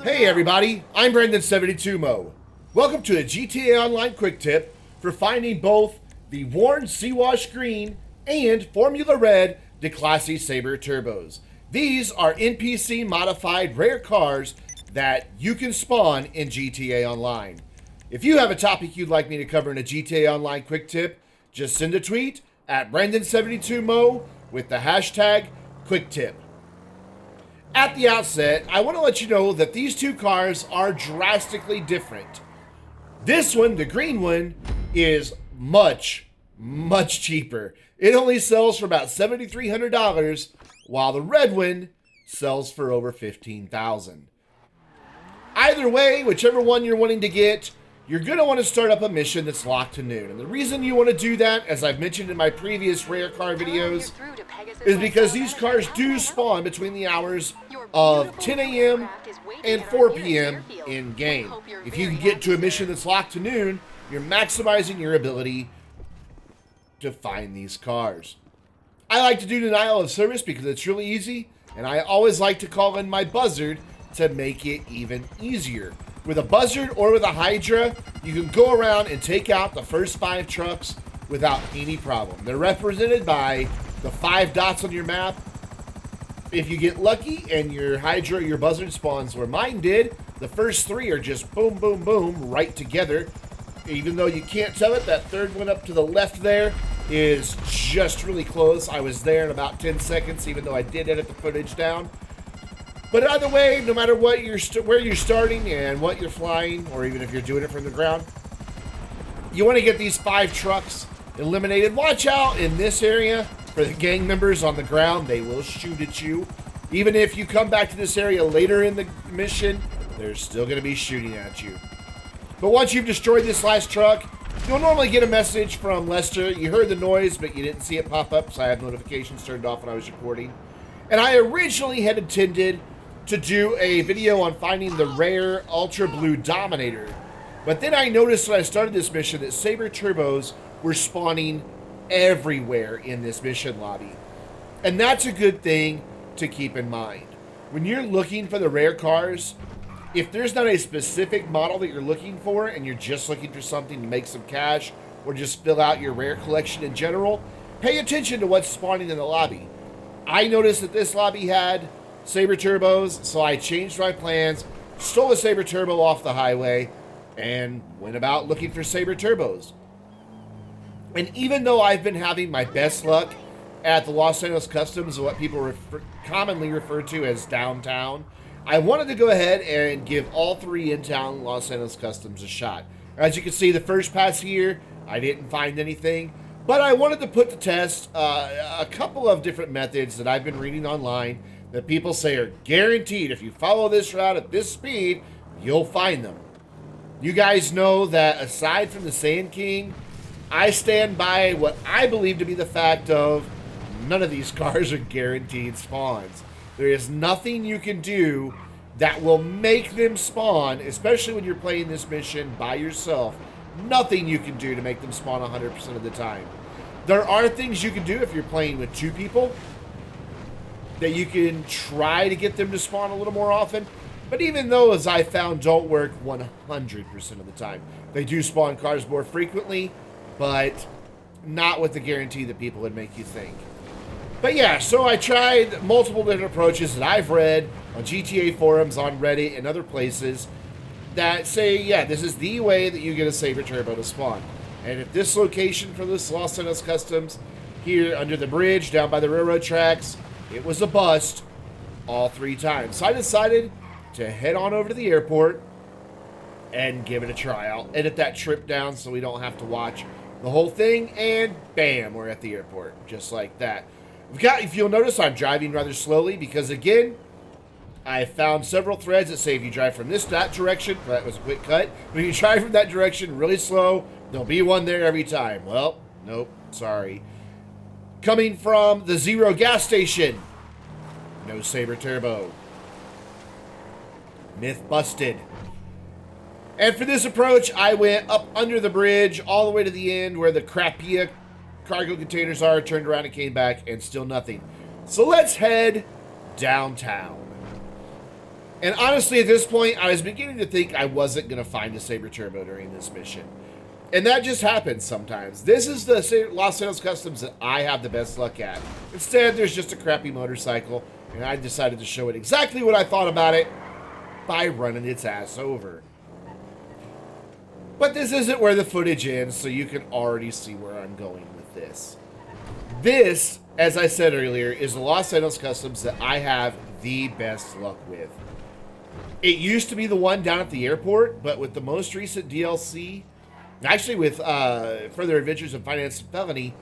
Hey everybody, I'm Brandon72Mo. Welcome to a GTA Online quick tip for finding both the worn Seawash Green and Formula Red Declasse Sabre Turbos. These are NPC modified rare cars that you can spawn in GTA Online. If you have a topic you'd like me to cover in a GTA Online quick tip, just send a tweet at Brandon72Mo with the hashtag QuickTip. At the outset, I want to let you know that these two cars are drastically different. This one, the green one, is much cheaper. It only sells for about $7,300, while the red one sells for over $15,000. Either way, whichever one you're wanting to get, you're going to want to start up a mission that's locked to noon. And the reason you want to do that, as I've mentioned in my previous rare car videos, is because these cars do spawn between the hours of 10 a.m. and 4 p.m. in game. If you can get to a mission that's locked to noon, you're maximizing your ability to find these cars. I like to do denial of service because it's really easy, and I always like to call in my buzzard to make it even easier. With a buzzard or with a Hydra, you can go around and take out the first 5 trucks without any problem. They're represented by the 5 dots on your map. If you get lucky and your Hydra or your buzzard spawns where mine did, the first 3 are just boom, boom, boom, right together. Even though you can't tell it, that third one up to the left there is just really close. I was there in about 10 seconds, even though I did edit the footage down. But either way, no matter what where you're starting and what you're flying, or even if you're doing it from the ground, you want to get these 5 trucks eliminated. Watch out in this area for the gang members on the ground. They will shoot at you. Even if you come back to this area later in the mission, they're still going to be shooting at you. But once you've destroyed this last truck, you'll normally get a message from Lester. You heard the noise, but you didn't see it pop up, so I had notifications turned off when I was recording. And I originally had intended to do a video on finding the rare Ultra Blue Dominator. But then I noticed when I started this mission that Sabre Turbos were spawning everywhere in this mission lobby. And that's a good thing to keep in mind. When you're looking for the rare cars, if there's not a specific model that you're looking for and you're just looking for something to make some cash or just fill out your rare collection in general, pay attention to what's spawning in the lobby. I noticed that this lobby had Sabre Turbos, so I changed my plans, stole a Sabre Turbo off the highway, and went about looking for Sabre Turbos. And even though I've been having my best luck at the Los Angeles Customs, what people commonly refer to as downtown, I wanted to go ahead and give all 3 in-town Los Angeles Customs a shot. As you can see, the first pass here, I didn't find anything, but I wanted to put to test a couple of different methods that I've been reading online that people say are guaranteed. If you follow this route at this speed, you'll find them. You guys know that aside from the Sand King, I stand by what I believe to be the fact of none of these cars are guaranteed spawns. There is nothing you can do that will make them spawn, especially when you're playing this mission by yourself. Nothing you can do to make them spawn 100% of the time. There are things you can do if you're playing with 2 people, that you can try to get them to spawn a little more often. But even those, I found, don't work 100% of the time. They do spawn cars more frequently, but not with the guarantee that people would make you think. But yeah, so I tried multiple different approaches that I've read on GTA forums, on Reddit, and other places that say, yeah, this is the way that you get a Sabre Turbo to spawn. And at this location for this Los Angeles Customs, here under the bridge, down by the railroad tracks, it was a bust all 3 times. So I decided to head on over to the airport and give it a try. I'll edit that trip down so we don't have to watch the whole thing, and bam, we're at the airport, just like that. If you'll notice, I'm driving rather slowly because, again, I found several threads that say if you drive from that direction, that was a quick cut, but if you drive from that direction really slow, there'll be one there every time. Well, nope, sorry. Coming from the Zero gas station, no Sabre Turbo. Myth busted. And for this approach, I went up under the bridge all the way to the end where the crappy cargo containers are, turned around and came back, and still nothing. So let's head downtown. And honestly, at this point, I was beginning to think I wasn't going to find a Sabre Turbo during this mission. And that just happens sometimes. This is the Los Santos Customs that I have the best luck at. Instead, there's just a crappy motorcycle, and I decided to show it exactly what I thought about it by running its ass over. But this isn't where the footage ends, so you can already see where I'm going with this. This, as I said earlier, is the Los Santos Customs that I have the best luck with. It used to be the one down at the airport, but with the most recent DLC, actually with Further Adventures in Finance and Felony,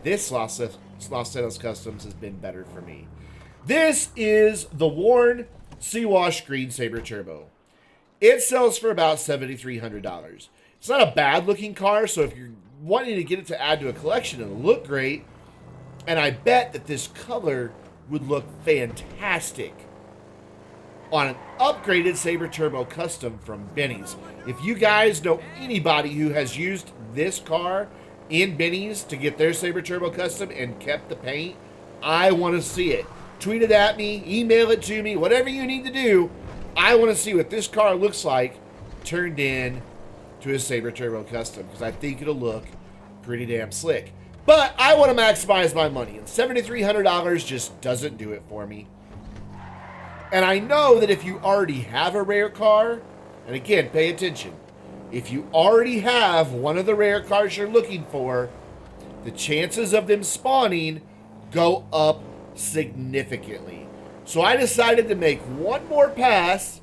this Los Santos Customs has been better for me. This is the worn Seawash Green Sabre Turbo. It sells for about $7,300. It's not a bad looking car, so if you're wanting to get it to add to a collection, it'll look great. And I bet that this color would look fantastic on an upgraded Sabre Turbo Custom from Benny's. If you guys know anybody who has used this car in Benny's to get their Sabre Turbo Custom and kept the paint, I want to see it. Tweet it at me, email it to me, whatever you need to do. I want to see what this car looks like turned in to a Sabre Turbo Custom, because I think it'll look pretty damn slick. But I want to maximize my money, and $7,300 just doesn't do it for me. And I know that if you already have a rare car, and again, pay attention, if you already have one of the rare cars you're looking for, the chances of them spawning go up significantly. So I decided to make one more pass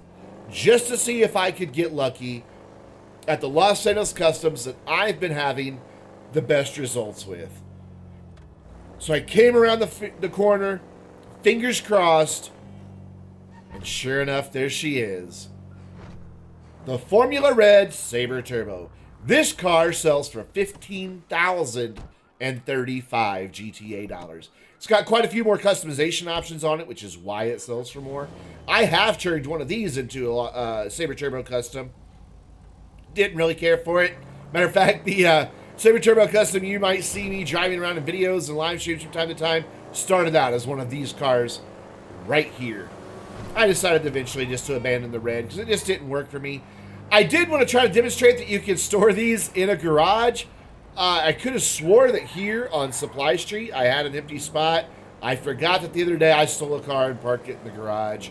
just to see if I could get lucky at the Los Santos Customs that I've been having the best results with. So I came around the corner, fingers crossed, and sure enough, there she is. The Formula Red Sabre Turbo. This car sells for $15,035 GTA dollars. It's got quite a few more customization options on it, which is why it sells for more. I have turned one of these into a Sabre Turbo Custom. Didn't really care for it. Matter of fact, the Sabre Turbo Custom you might see me driving around in videos and live streams from time to time started out as one of these cars right here. I decided eventually just to abandon the red because it just didn't work for me. I did want to try to demonstrate that you can store these in a garage. I could have swore that here on Supply Street I had an empty spot. I forgot that the other day I stole a car and parked it in the garage.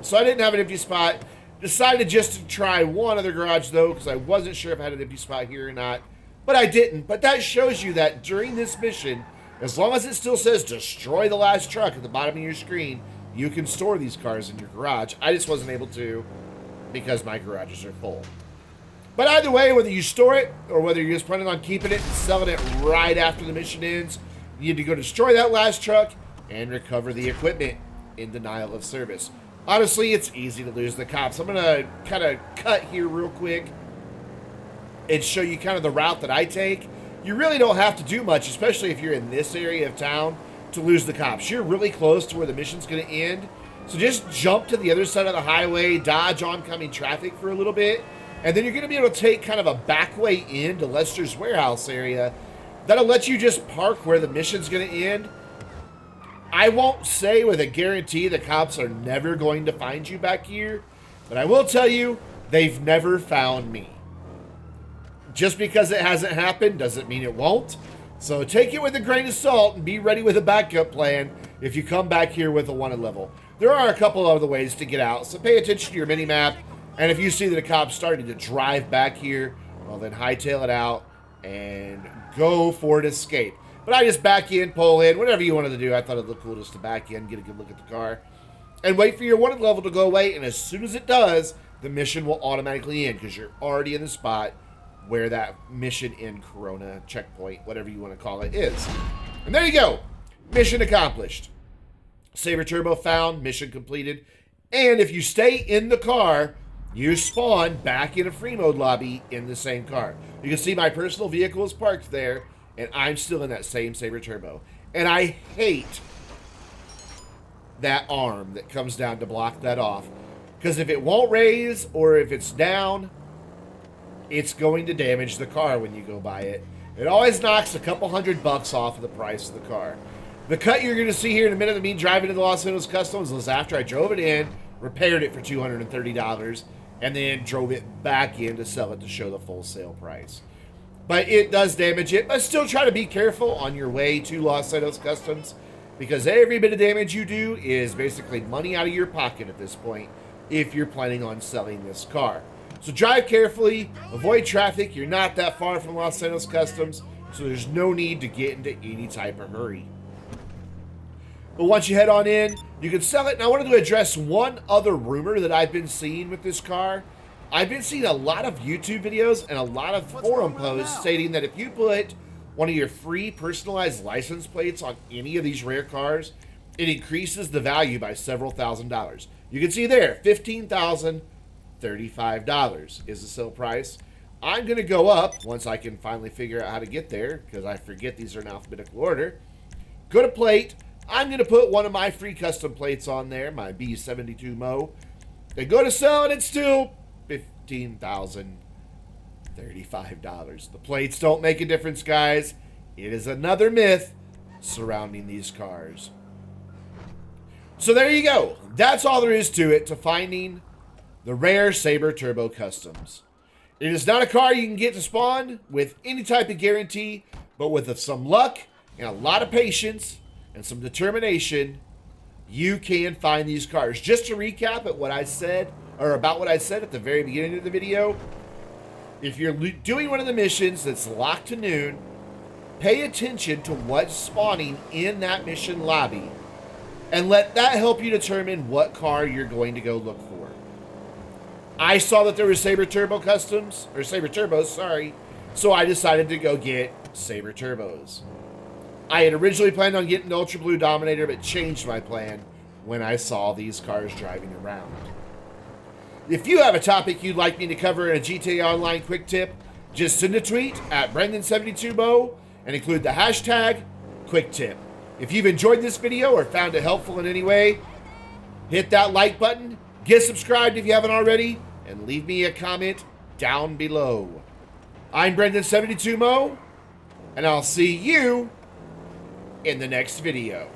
So I didn't have an empty spot. Decided just to try one other garage though, because I wasn't sure if I had an empty spot here or not. But I didn't. But that shows you that during this mission, as long as it still says destroy the last truck at the bottom of your screen, you can store these cars in your garage. I just wasn't able to because my garages are full. But either way, whether you store it or whether you're just planning on keeping it and selling it right after the mission ends, you need to go destroy that last truck and recover the equipment in denial of service. Honestly, it's easy to lose the cops. I'm going to kind of cut here real quick and show you kind of the route that I take. You really don't have to do much, especially if you're in this area of town, to lose the cops. You're really close to where the mission's going to end. So just jump to the other side of the highway, dodge oncoming traffic for a little bit, and then you're going to be able to take kind of a back way into Lester's warehouse area. That'll let you just park where the mission's going to end. I won't say with a guarantee the cops are never going to find you back here, but I will tell you, they've never found me. Just because it hasn't happened doesn't mean it won't. So take it with a grain of salt and be ready with a backup plan if you come back here with a wanted level. There are a couple other ways to get out, so pay attention to your mini-map. And if you see that a cop's starting to drive back here, well then hightail it out and go for an escape. But I just back in, pull in, whatever you wanted to do. I thought it looked cool just to back in, get a good look at the car, and wait for your wanted level to go away. And as soon as it does, the mission will automatically end because you're already in the spot where that mission in Corona checkpoint, whatever you want to call it, is. And there you go. Mission accomplished. Sabre Turbo found, mission completed. And if you stay in the car, you spawn back in a free mode lobby in the same car. You can see my personal vehicle is parked there, and I'm still in that same Sabre Turbo. And I hate that arm that comes down to block that off. Because if it won't raise or if it's down, it's going to damage the car when you go by it. It always knocks a couple $100 off of the price of the car. The cut you're going to see here in a minute of me driving to the Los Angeles Customs was after I drove it in, repaired it for $230, and then drove it back in to sell it to show the full sale price. But it does damage it, but still try to be careful on your way to Los Santos Customs, because every bit of damage you do is basically money out of your pocket at this point if you're planning on selling this car. So drive carefully, avoid traffic. You're not that far from Los Santos Customs, so there's no need to get into any type of hurry. But once you head on in, you can sell it. And I wanted to address one other rumor that I've been seeing with this car. I've been seeing a lot of YouTube videos and a lot of forum posts stating that if you put one of your free personalized license plates on any of these rare cars, it increases the value by several $1,000s. You can see there, $15,035 is the sale price. I'm going to go up once I can finally figure out how to get there, because I forget these are in alphabetical order. Go to plate. I'm going to put one of my free custom plates on there, my B72 Mo. And go to sell, and it's still $15,035. The plates don't make a difference, guys. It is another myth surrounding these cars. So there you go. That's all there is to it, to finding the rare Sabre Turbo Customs. It is not a car you can get to spawn with any type of guarantee, but with some luck and a lot of patience and some determination, you can find these cars. Just to recap at what I said, or about what I said at the very beginning of the video, if you're doing one of the missions that's locked to noon, pay attention to what's spawning in that mission lobby, and let that help you determine what car you're going to go look for. I saw that there were Sabre Turbo Customs, or Sabre Turbos, sorry, so I decided to go get Sabre Turbos. I had originally planned on getting the Ultra Blue Dominator, but changed my plan when I saw these cars driving around. If you have a topic you'd like me to cover in a GTA Online Quick Tip, just send a tweet at Brendan72Mo and include the hashtag QuickTip. If you've enjoyed this video or found it helpful in any way, hit that like button, get subscribed if you haven't already, and leave me a comment down below. I'm Brendan72Mo, and I'll see you in the next video.